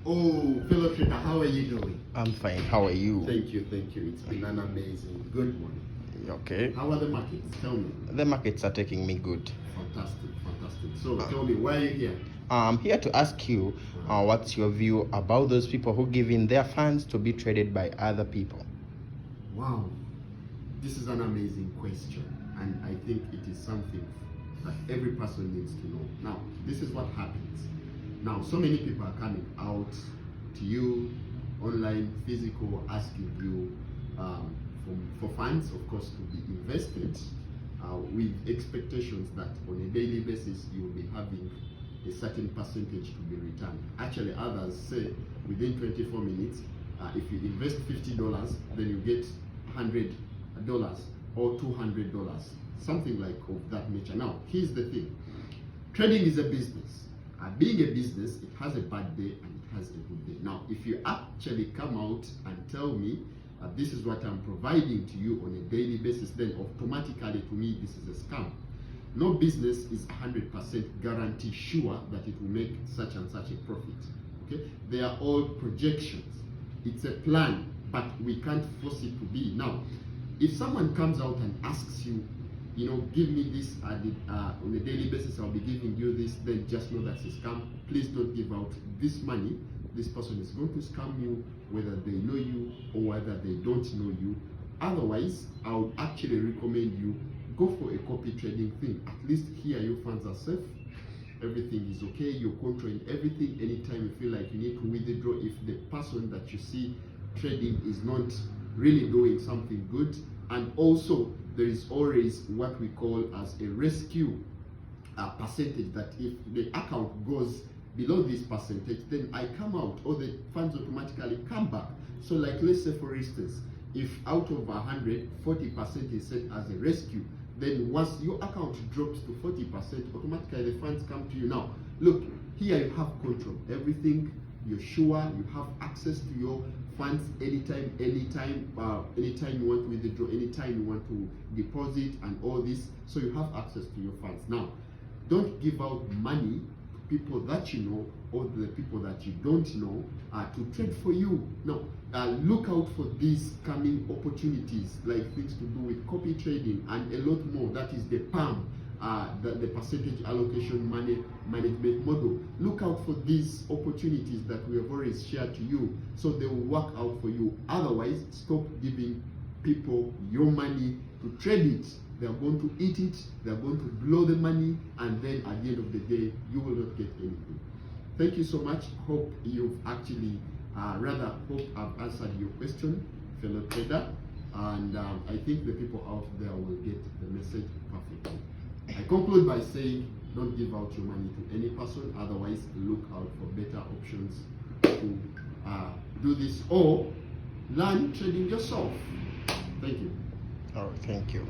Oh, fellow trader, how are you doing? I'm fine. How are you? Thank you. It's been an amazing. Good morning. Okay. How are the markets? Tell me. The markets are taking me good. Fantastic. So tell me, why are you here? I'm here to ask you, what's your view about those people who give in their funds to be traded by other people? Wow, this is an amazing question, and I think it is something that every person needs to know. Now, this is what happens. Now, so many people are coming out to you, online, physical, asking you for funds, of course, to be invested with expectations that on a daily basis you will be having a certain percentage to be returned. Actually, others say within 24 minutes, if you invest $50, then you get $100 or $200, something like of that nature. Now, here's the thing. Trading is a business. Being a business, it has a bad day and it has a good day. Now, if you actually come out and tell me this is what I'm providing to you on a daily basis, then automatically to me this is a scam. No business is 100% guarantee sure that it will make such and such a profit. Okay, they are all projections. It's a plan, but we can't force it to be. Now, if someone comes out and asks you, give me this on a daily basis, I'll be giving you this, then just know that's a scam. Please don't give out this money. This person is going to scam you, whether they know you or whether they don't know you. Otherwise, I would actually recommend you go for a copy trading thing. At least here your funds are safe. Everything is okay. You're controlling everything. Anytime you feel like you need to withdraw, if the person that you see trading is not really doing something good, and also there is always what we call as a rescue percentage, that if the account goes below this percentage, then I come out, or the funds automatically come back. So like, let's say for instance, if out of 100, 40% is set as a rescue, then once your account drops to 40%, automatically the funds come to you. Now, look, here you have control. Everything, you're sure, you have access to your funds anytime you want to withdraw, anytime you want to deposit and all this. So you have access to your funds. Now, don't give out money to people that you know or the people that you don't know to trade for you. Now, look out for these coming opportunities, like things to do with copy trading and a lot more. That is the PAM, the percentage allocation management model. Look out for these opportunities that we have already shared to you, so they will work out for you. Otherwise, stop giving people your money to trade it. They are going to eat it, they are going to blow the money, and then at the end of the day, you will not get anything. Thank you so much. Hope you've actually, hope I've answered your question, fellow trader. And I think the people out there will get the message perfectly. I conclude by saying, don't give out your money to any person. Otherwise, look out for better options to do this, or learn trading yourself. Thank you. All right, thank you.